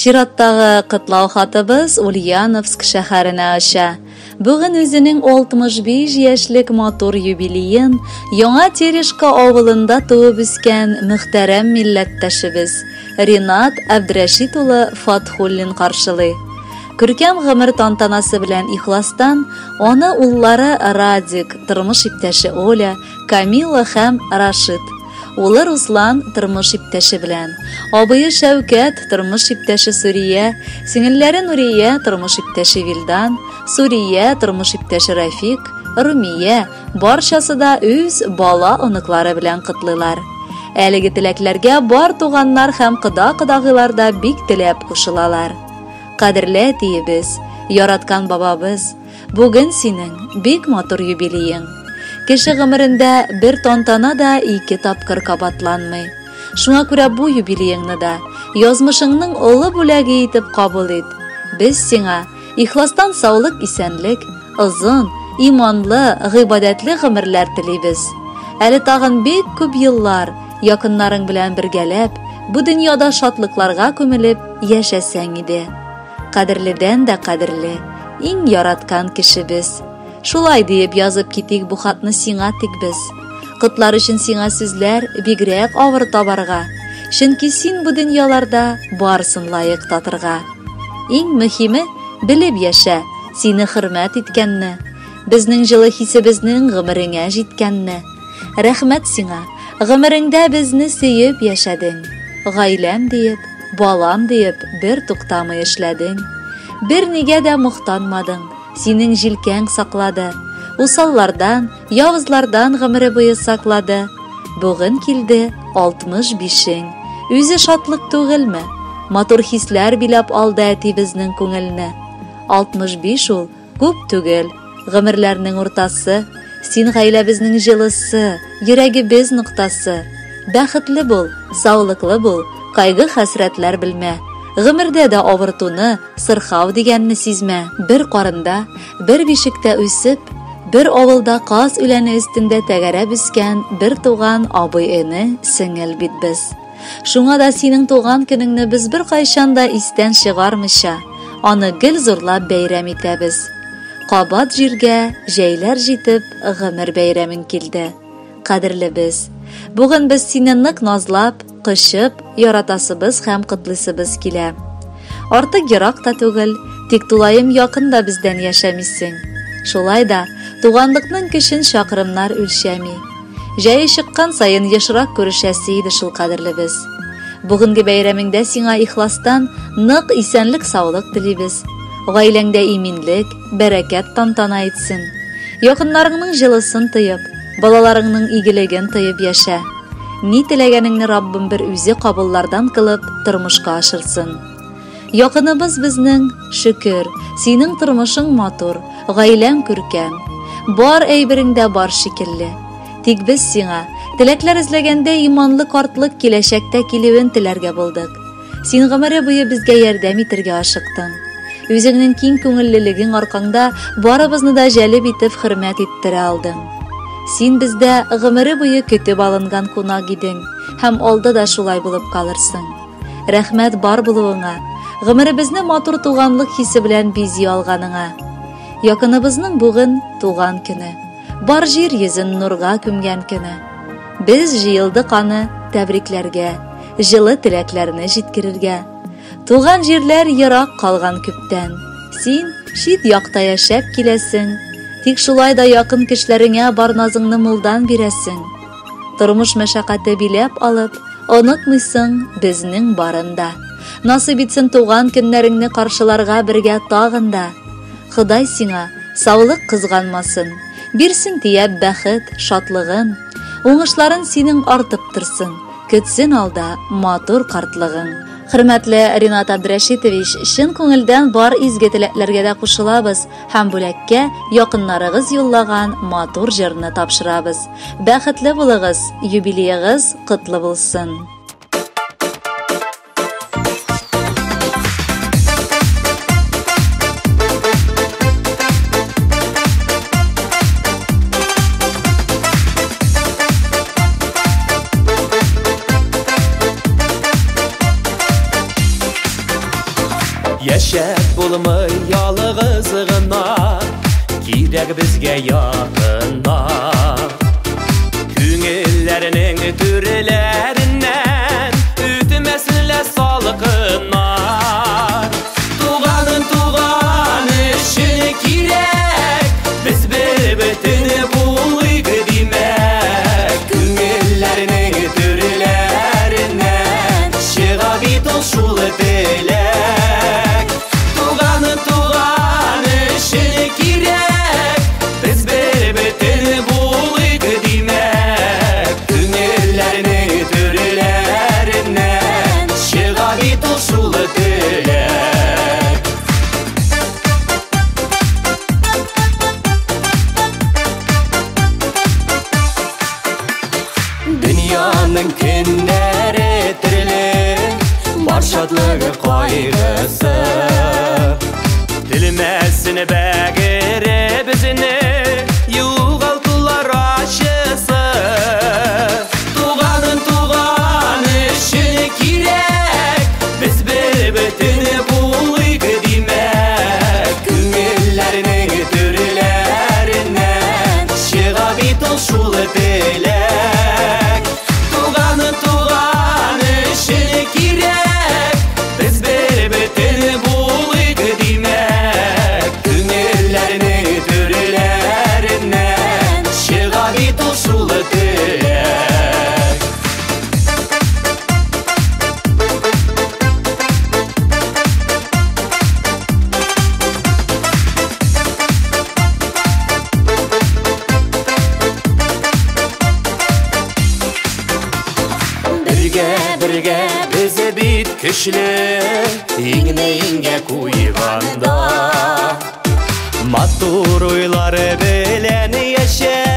Şiratdагы кытлау хатыбыз Ульяновск шәһәренә аша. Бүген үзенең 65 яшьлек матур юбилеен Яңа Терешка авылында туып үскән мөхтәрәм милләттәшебез Ринат Абдрашит улы Фатхуллин каршылый. Күркәм гомер тантанасы белән ихластан аны уллары Радик, тормыш иптәше Оля, Камила һәм Рашид, улы Руслан тормыш иптәше белән, абые Шәүкәт тормыш иптәше Сурия, сеңелләре Нурия тормыш иптәше Вилдан, Сурия тормыш иптәше Рафик, Румия барчасы да үз бала оныклары белән кытлыйлар. Әлеге теләкләргә бар туганнар һәм кыда-кыдагылар да бик теләп кушылалар. Кадерле әтиебез, яраткан бабабыз, бүген синең бик матур юбилеең. Кеше гомерендә бер тантана да 2 тапкыр кабатланмый. Шуңа күрә бу юбилееңне да язмышыңның олы бүләге итеп кабул ит. Без сиңа ихластан саулык, исәнлек, озын, иманлы, гыйбадәтле гомерләр телибез. Әле тагын бик күп еллар якыннарың белән бергәләп, бу дөньяда шатлыкларга күмелеп яшәсәң иде. Кадерледән дә кадерле, иң яраткан кешебез. Шулай диеп язып китик бу хатны сиңа тик без. Кытлар өчен сиңа сүзләр бигрәк авыр табарга, чөнки син бу дөньяларда барсын лаек татырга. Иң мөһиме белеп яшә, сине хөрмәт иткәнне, безнең җылы хисебезнең гомереңә җиткәнне. Рәхмәт сиңа, гомереңдә безне сөеп яшәдең. Гаиләм диеп, балам диеп бер туктамый эшләдең. Бер нигә дә мохтанмадың, синең җилкәң саклады. Усаллардан, явызлардан гомере буе саклады. Бүген килде 65-ң. Үзе шатлык түгелме? Матур хисләр биләп алды әтибезнең күңелне. 65 ул күп түгел, гомерләрнең уртасы. Син гаиләбезнең җылысы, йөрәгебез ноктасы. Бәхетле бул, саулыклы бул, кайгы хәсрәтләр белмә. Гомердә дә авыртуны, сырхау дигәнне сизмә. Бер карында, бер бишектә үсеп, бер авылда каз үләне өстендә тәгәрәп үскән бер туган абый-эне сеңел бит без. Шуңа да синең туган көнеңне без бер кайчан да истән чыгармыйча, аны гел зурлап бәйрәм итәбез. Кабат җиргә җәйләр җитеп, гомер бәйрәмең килде. Кадерле без, бүген без сине нык назлап, кышып, яратасыбыз һәм кытлысыбыз килә. Артык ерак та түгел, тик тулайым якында бездән яшәмисең. Шулай да туганлыкның көчен чакрымнар үлчәми. Җәй чыккан сайын ешрак күрешәсе иде шул кадерлебез. Бүгенге бәйрәмеңдә сиңа ихластан нык исәнлек, саулык телибез. Гаиләңдә иминлек, бәрәкәт тантана итсен. Якыннарыңның җылысын тыеп, балаларыңның игелеген тыеп яшә. Ни теләгәнеңне Раббым бер үзе кабуллардан кылып тормышка ашырсын. Якыныбыз безнең, шөкер, синең тормышың матур, гаиләң күркәм. Бар әйбереңдә бар шикелле. Тик без сиңа теләкләр эзләгәндә иманлы картлык киләчәктә килүен теләргә булдык. Син гомере буе безгә ярдәм итәргә ашыктың. Үзеңнең киң күңеллелегең аркаңда барыбызны да җәлеп итеп хөрмәт иттерә алдың. Син бездә гомере буе көтеп алынган кунак идең, һәм алда да шулай булып калырсың. Рәхмәт бар булуыңа, гомеребезне матур туганлык хисе белән бизи алганыңа. Якыныбызның бүген туган көне, бар җир йөзен нурга күмгән көне. Без җыелдык аны тәбрикләргә, җылы теләкләрне җиткерергә. Туган җирләр ерак калган күптән. Син шит якта яшәп киләсең. Тик шулай да якын кешеләреңә бар назыңны мулдан бирәсең. Тормыш мәшәкате биләп алып, онытмыйсың безнең барында. Насыйп итсен туган көннәреңне каршыларга бергә тагында. Ходай сиңа саулык кызганмасын. Бирсен тиеп бәхет, шатлыгын. Уңышларын синең артып торсын. Көтсен алда матур картлыгың. Хөрмәтле Ринат Абдрашитович, чын күңелдән бар изге теләкләргә дә кушылабыз һәм бүләккә якыннарыгыз юллаган матур җырны тапшырабыз. Бәхетле булыгыз, юбилеегыз котлы булсын. Yaşap bulmay yalğızgına, kirek bizge yaqında. Küngüllerinin türlerinden ütmesinler salqına. Tuğanın işini kirek, biz bir-birini bulayık demek. Küngüllerinin türlerinden çığa bit olşul dilek. Tuğanın işini kirek, biz bir-birini bulayık demek. Küngüllerinin türlerinden çığa bit olşul dilek. Dünyanın günleri tirli, var şadlığı kaygısı. Dilmesin bəgiri bizini, yuğaltılar aşısı. Tuğanın işini kirek, biz bir-birini bulayık demek. Küngüllerinin türlerinden çığa bit olşul dilek. Tuğanın işini kirek, biz bir-birini bulayık demek. Küngüllerinin türlerinden çığa bit olşul dilek. Birge bize bit küşlü, iğne kuyvanda. Matur uyları bilen yaşa,